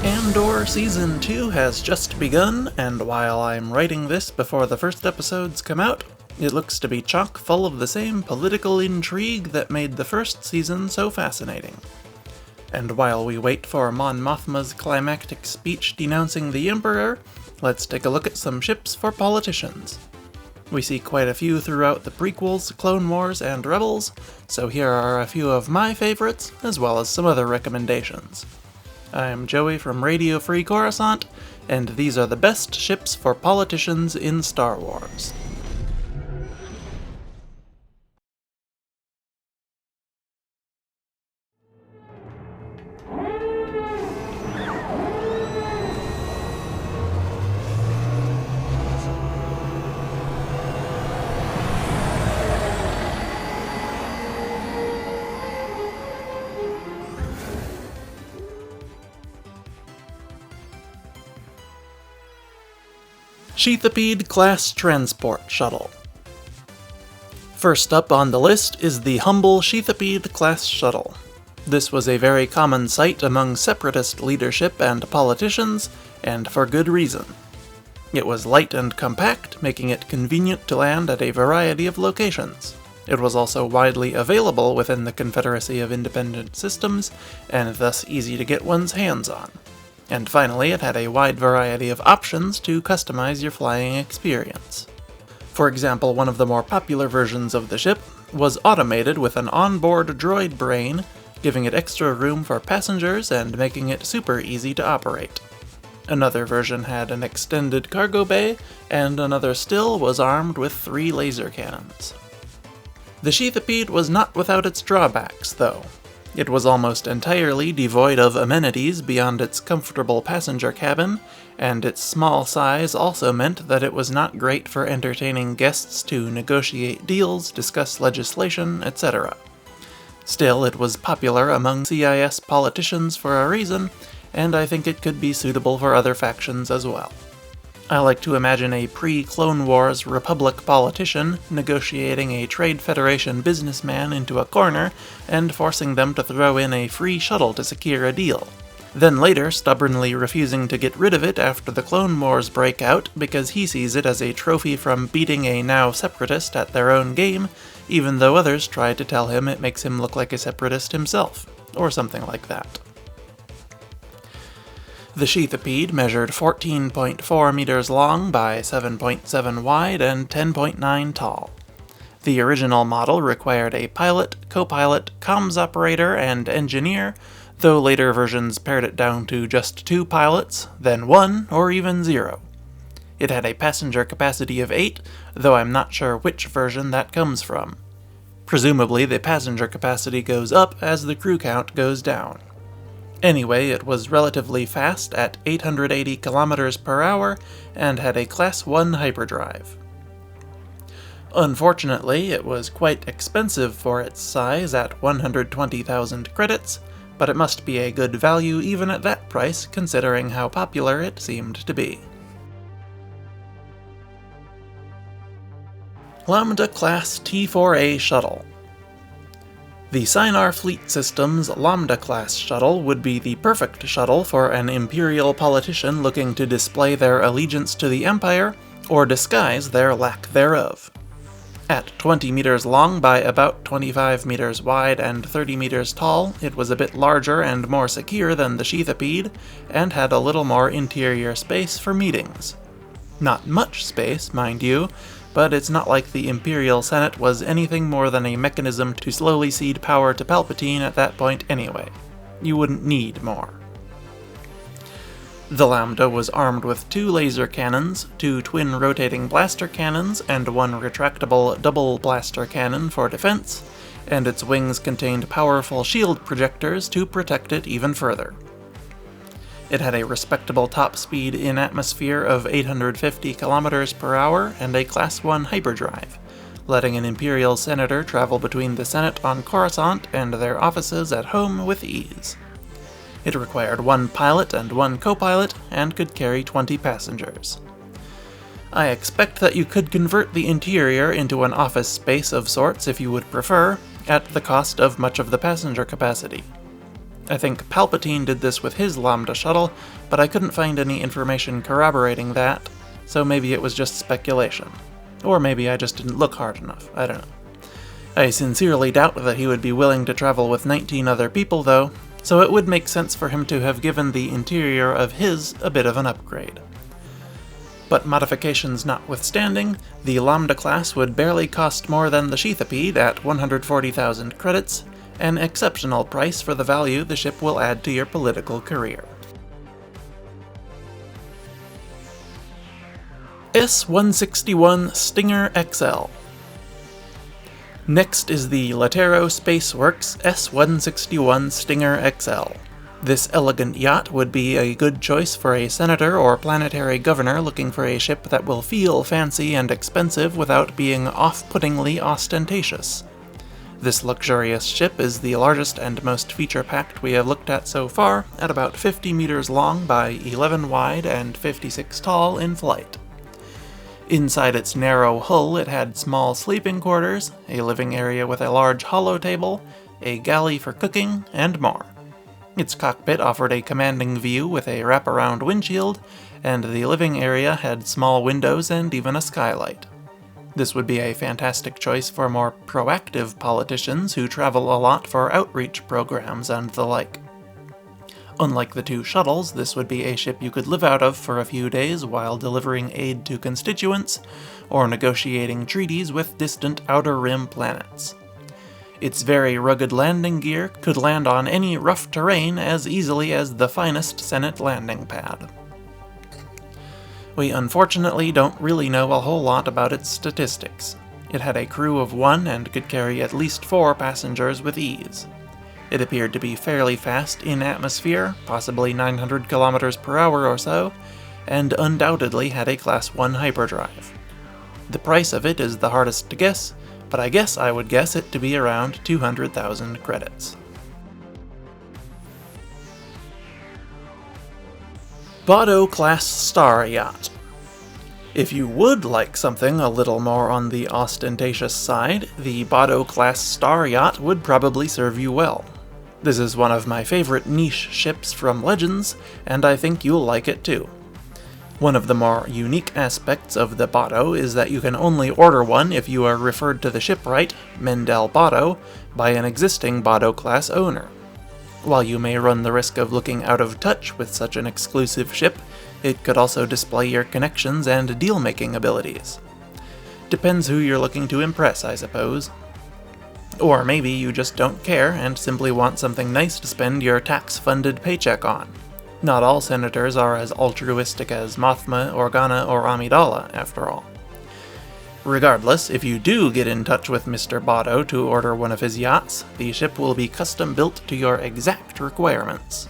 Andor Season 2 has just begun, and while I'm writing this before the first episodes come out, it looks to be chock full of the same political intrigue that made the first season so fascinating. And while we wait for Mon Mothma's climactic speech denouncing the Emperor, let's take a look at some ships for politicians. We see quite a few throughout the prequels, Clone Wars, and Rebels, so here are a few of my favorites, as well as some other recommendations. I'm Joey from Radio Free Coruscant, and these are the best ships for politicians in Star Wars. Sheathipede-class transport shuttle. First up on the list is the humble Sheathipede-class shuttle. This was a very common sight among separatist leadership and politicians, and for good reason. It was light and compact, making it convenient to land at a variety of locations. It was also widely available within the Confederacy of Independent Systems, and thus easy to get one's hands on. And finally, it had a wide variety of options to customize your flying experience. For example, one of the more popular versions of the ship was automated with an onboard droid brain, giving it extra room for passengers and making it super easy to operate. Another version had an extended cargo bay, and another still was armed with 3 laser cannons. The Sheathipede was not without its drawbacks, though. It was almost entirely devoid of amenities beyond its comfortable passenger cabin, and its small size also meant that it was not great for entertaining guests to negotiate deals, discuss legislation, etc. Still, it was popular among CIS politicians for a reason, and I think it could be suitable for other factions as well. I like to imagine a pre-Clone Wars Republic politician negotiating a Trade Federation businessman into a corner and forcing them to throw in a free shuttle to secure a deal. Then later stubbornly refusing to get rid of it after the Clone Wars break out because he sees it as a trophy from beating a now separatist at their own game, even though others try to tell him it makes him look like a separatist himself, or something like that. The Sheathipede measured 14.4 meters long by 7.7 wide and 10.9 tall. The original model required a pilot, co-pilot, comms operator, and engineer, though later versions pared it down to just 2 pilots, then 1, or even 0. It had a passenger capacity of 8, though I'm not sure which version that comes from. Presumably the passenger capacity goes up as the crew count goes down. Anyway, it was relatively fast at 880 kilometers per hour and had a Class 1 hyperdrive. Unfortunately, it was quite expensive for its size at 120,000 credits, but it must be a good value even at that price considering how popular it seemed to be. Lambda-class T4A shuttle. The Sinar Fleet System's Lambda-class shuttle would be the perfect shuttle for an Imperial politician looking to display their allegiance to the Empire, or disguise their lack thereof. At 20 meters long by about 25 meters wide and 30 meters tall, it was a bit larger and more secure than the Sheathipede, and had a little more interior space for meetings. Not much space, mind you, but it's not like the Imperial Senate was anything more than a mechanism to slowly cede power to Palpatine at that point anyway. You wouldn't need more. The Lambda was armed with 2 laser cannons, 2 twin rotating blaster cannons, and 1 retractable double blaster cannon for defense, and its wings contained powerful shield projectors to protect it even further. It had a respectable top speed in atmosphere of 850 kilometers per hour and a Class 1 hyperdrive, letting an Imperial senator travel between the Senate on Coruscant and their offices at home with ease. It required 1 pilot and 1 co-pilot, and could carry 20 passengers. I expect that you could convert the interior into an office space of sorts if you would prefer, at the cost of much of the passenger capacity. I think Palpatine did this with his Lambda shuttle, but I couldn't find any information corroborating that, so maybe it was just speculation. Or maybe I just didn't look hard enough, I don't know. I sincerely doubt that he would be willing to travel with 19 other people though, so it would make sense for him to have given the interior of his a bit of an upgrade. But modifications notwithstanding, the Lambda-class would barely cost more than the Sheathipede at 140,000 credits, an exceptional price for the value the ship will add to your political career. S-161 Stinger XL. Next is the Lero Spaceworks S-161 Stinger XL. This elegant yacht would be a good choice for a senator or planetary governor looking for a ship that will feel fancy and expensive without being off-puttingly ostentatious. This luxurious ship is the largest and most feature-packed we have looked at so far, at about 50 meters long by 11 wide and 56 tall in flight. Inside its narrow hull it had small sleeping quarters, a living area with a large holotable, a galley for cooking, and more. Its cockpit offered a commanding view with a wraparound windshield, and the living area had small windows and even a skylight. This would be a fantastic choice for more proactive politicians who travel a lot for outreach programs and the like. Unlike the two shuttles, this would be a ship you could live out of for a few days while delivering aid to constituents, or negotiating treaties with distant Outer Rim planets. Its very rugged landing gear could land on any rough terrain as easily as the finest Senate landing pad. We unfortunately don't really know a whole lot about its statistics. It had a crew of 1 and could carry at least 4 passengers with ease. It appeared to be fairly fast in atmosphere, possibly 900 kilometers per hour or so, and undoubtedly had a Class 1 hyperdrive. The price of it is the hardest to guess, but I guess I would guess it to be around 200,000 credits. Baudo-class Star Yacht. If you would like something a little more on the ostentatious side, the Baudo-class Star Yacht would probably serve you well. This is one of my favorite niche ships from Legends, and I think you'll like it too. One of the more unique aspects of the Botto is that you can only order one if you are referred to the shipwright, Mendel Botto, by an existing Baudo-class owner. While you may run the risk of looking out of touch with such an exclusive ship, it could also display your connections and deal-making abilities. Depends who you're looking to impress, I suppose. Or maybe you just don't care and simply want something nice to spend your tax-funded paycheck on. Not all senators are as altruistic as Mothma, Organa, or Amidala, after all. Regardless, if you do get in touch with Mr. Botto to order one of his yachts, the ship will be custom-built to your exact requirements.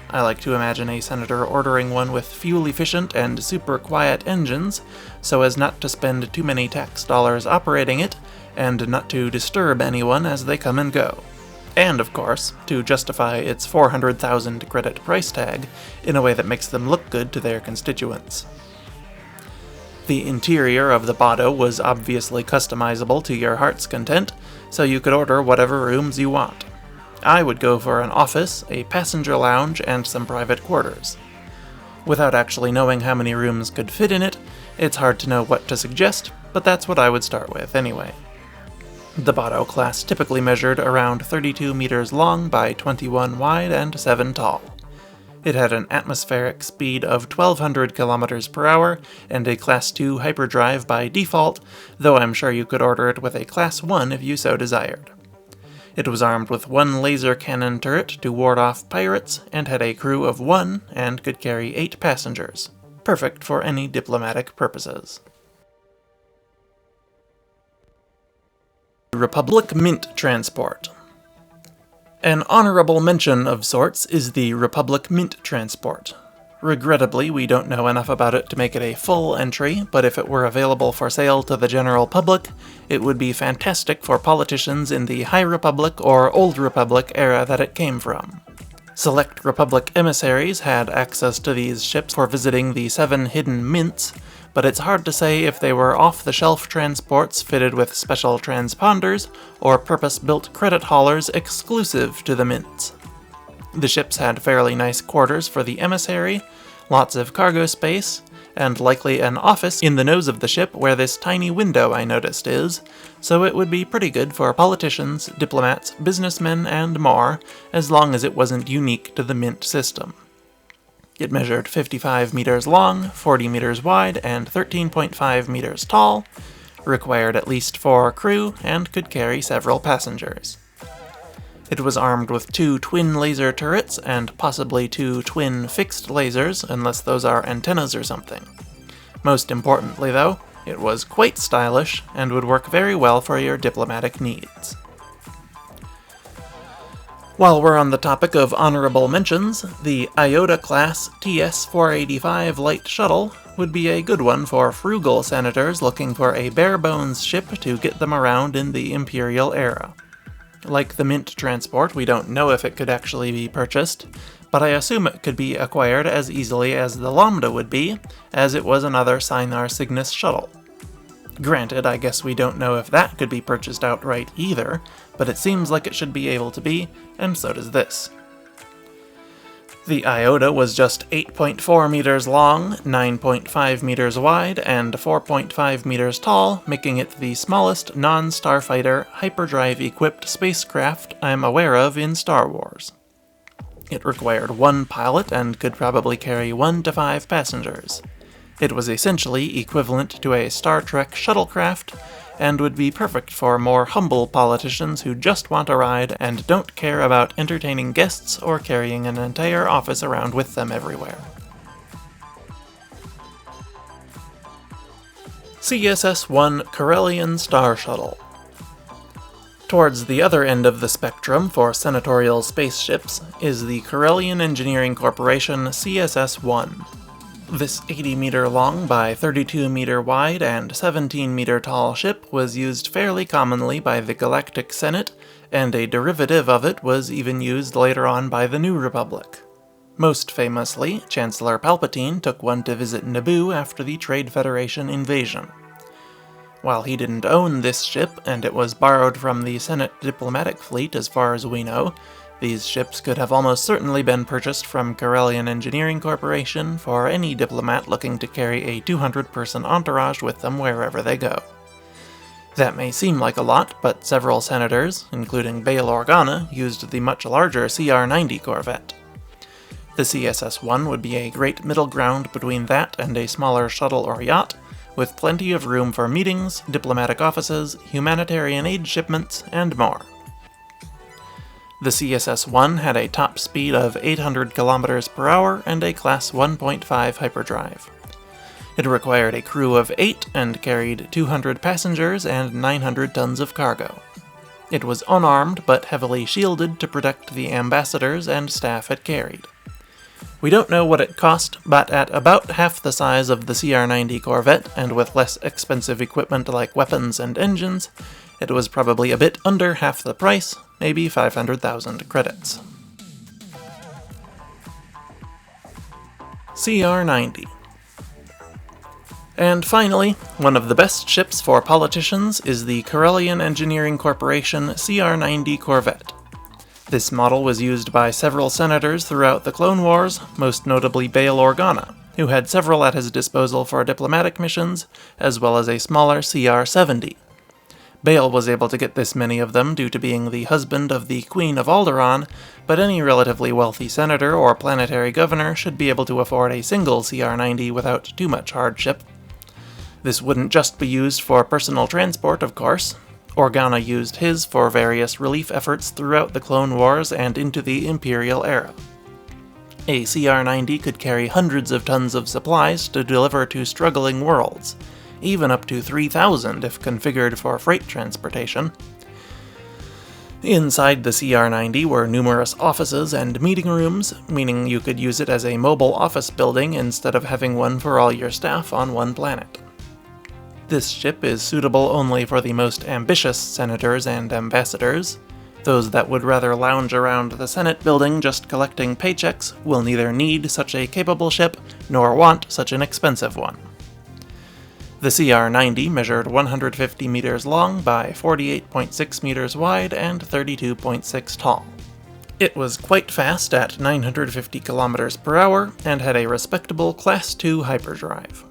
I like to imagine a senator ordering one with fuel-efficient and super-quiet engines, so as not to spend too many tax dollars operating it, and not to disturb anyone as they come and go. And, of course, to justify its 400,000 credit price tag in a way that makes them look good to their constituents. The interior of the Botto was obviously customizable to your heart's content, so you could order whatever rooms you want. I would go for an office, a passenger lounge, and some private quarters. Without actually knowing how many rooms could fit in it, it's hard to know what to suggest, but that's what I would start with anyway. The Botto class typically measured around 32 meters long by 21 wide and 7 tall. It had an atmospheric speed of 1200 kilometers per hour and a Class 2 hyperdrive by default, though I'm sure you could order it with a Class 1 if you so desired. It was armed with 1 laser cannon turret to ward off pirates, and had a crew of 1 and could carry 8 passengers. Perfect for any diplomatic purposes. Republic Mint Transport. An honorable mention of sorts is the Republic Mint Transport. Regrettably, we don't know enough about it to make it a full entry, but if it were available for sale to the general public, it would be fantastic for politicians in the High Republic or Old Republic era that it came from. Select Republic emissaries had access to these ships for visiting the 7 hidden mints, but it's hard to say if they were off-the-shelf transports fitted with special transponders or purpose-built credit haulers exclusive to the mints. The ships had fairly nice quarters for the emissary, lots of cargo space, and likely an office in the nose of the ship where this tiny window I noticed is, so it would be pretty good for politicians, diplomats, businessmen, and more, as long as it wasn't unique to the Mint system. It measured 55 meters long, 40 meters wide, and 13.5 meters tall, required at least 4 crew, and could carry several passengers. It was armed with 2 twin laser turrets and possibly 2 twin fixed lasers, unless those are antennas or something. Most importantly, though, it was quite stylish and would work very well for your diplomatic needs. While we're on the topic of honorable mentions, the Iota-class TS-485 light shuttle would be a good one for frugal senators looking for a bare-bones ship to get them around in the Imperial era. Like the Mint transport, we don't know if it could actually be purchased, but I assume it could be acquired as easily as the Lambda would be, as it was another Sinar Cygnus shuttle. Granted, I guess we don't know if that could be purchased outright either, but it seems like it should be able to be, and so does this. The Iota was just 8.4 meters long, 9.5 meters wide, and 4.5 meters tall, making it the smallest non-starfighter, hyperdrive-equipped spacecraft I'm aware of in Star Wars. It required 1 pilot and could probably carry 1 to 5 passengers. It was essentially equivalent to a Star Trek shuttlecraft, and would be perfect for more humble politicians who just want a ride and don't care about entertaining guests or carrying an entire office around with them everywhere. CSS-1 Corellian Star Shuttle. Towards the other end of the spectrum for senatorial spaceships is the Corellian Engineering Corporation CSS-1. This 80-meter long by 32-meter wide and 17-meter tall ship was used fairly commonly by the Galactic Senate, and a derivative of it was even used later on by the New Republic. Most famously, Chancellor Palpatine took one to visit Naboo after the Trade Federation invasion. While he didn't own this ship, and it was borrowed from the Senate diplomatic fleet as far as we know, these ships could have almost certainly been purchased from Corellian Engineering Corporation for any diplomat looking to carry a 200-person entourage with them wherever they go. That may seem like a lot, but several senators, including Bail Organa, used the much larger CR-90 Corvette. The CSS-1 would be a great middle ground between that and a smaller shuttle or yacht, with plenty of room for meetings, diplomatic offices, humanitarian aid shipments, and more. The CSS-1 had a top speed of 800 km per hour and a Class 1.5 hyperdrive. It required a crew of 8 and carried 200 passengers and 900 tons of cargo. It was unarmed but heavily shielded to protect the ambassadors and staff it carried. We don't know what it cost, but at about half the size of the CR-90 Corvette and with less expensive equipment like weapons and engines, it was probably a bit under half the price, maybe 500,000 credits. CR-90. And finally, one of the best ships for politicians is the Corellian Engineering Corporation CR-90 Corvette. This model was used by several senators throughout the Clone Wars, most notably Bail Organa, who had several at his disposal for diplomatic missions, as well as a smaller CR-70. Bail was able to get this many of them due to being the husband of the Queen of Alderaan, but any relatively wealthy senator or planetary governor should be able to afford a single CR-90 without too much hardship. This wouldn't just be used for personal transport, of course. Organa used his for various relief efforts throughout the Clone Wars and into the Imperial era. A CR-90 could carry hundreds of tons of supplies to deliver to struggling worlds, even up to 3,000 if configured for freight transportation. Inside the CR-90 were numerous offices and meeting rooms, meaning you could use it as a mobile office building instead of having one for all your staff on one planet. This ship is suitable only for the most ambitious senators and ambassadors. Those that would rather lounge around the Senate building just collecting paychecks will neither need such a capable ship nor want such an expensive one. The CR-90 measured 150 meters long by 48.6 meters wide and 32.6 tall. It was quite fast at 950 kilometers per hour and had a respectable Class II hyperdrive.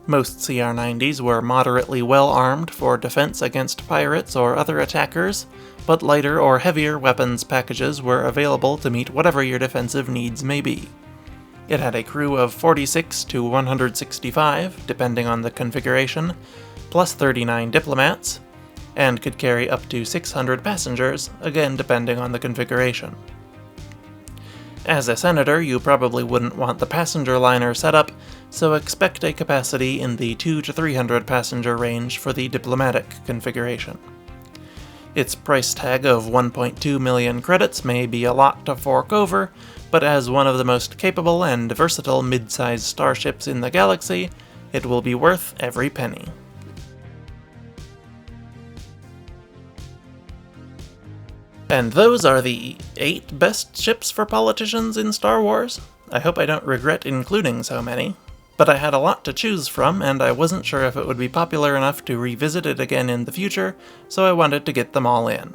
Most CR-90s were moderately well armed for defense against pirates or other attackers, but lighter or heavier weapons packages were available to meet whatever your defensive needs may be. It had a crew of 46 to 165, depending on the configuration, plus 39 diplomats, and could carry up to 600 passengers, again depending on the configuration. As a senator, you probably wouldn't want the passenger liner setup, so expect a capacity in the 2 to 300 passenger range for the diplomatic configuration. Its price tag of 1.2 million credits may be a lot to fork over, but as one of the most capable and versatile mid-sized starships in the galaxy, it will be worth every penny. And those are the 8 best ships for politicians in Star Wars. I hope I don't regret including so many. But I had a lot to choose from, and I wasn't sure if it would be popular enough to revisit it again in the future, so I wanted to get them all in.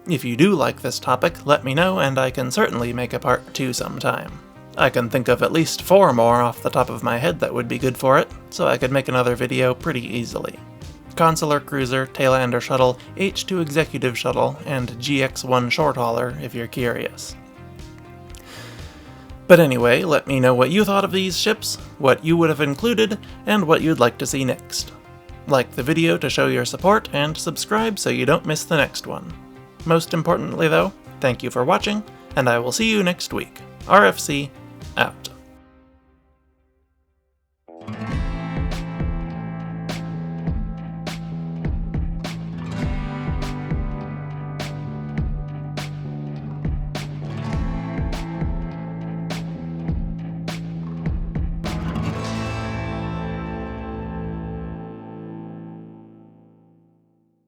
If you do like this topic, let me know, and I can certainly make a part 2 sometime. I can think of at least 4 more off the top of my head that would be good for it, so I could make another video pretty easily. Consular Cruiser, Tailander Shuttle, H2 Executive Shuttle, and GX1 Short Hauler if you're curious. But anyway, let me know what you thought of these ships, what you would have included, and what you'd like to see next. Like the video to show your support, and subscribe so you don't miss the next one. Most importantly though, thank you for watching, and I will see you next week. RFC, out.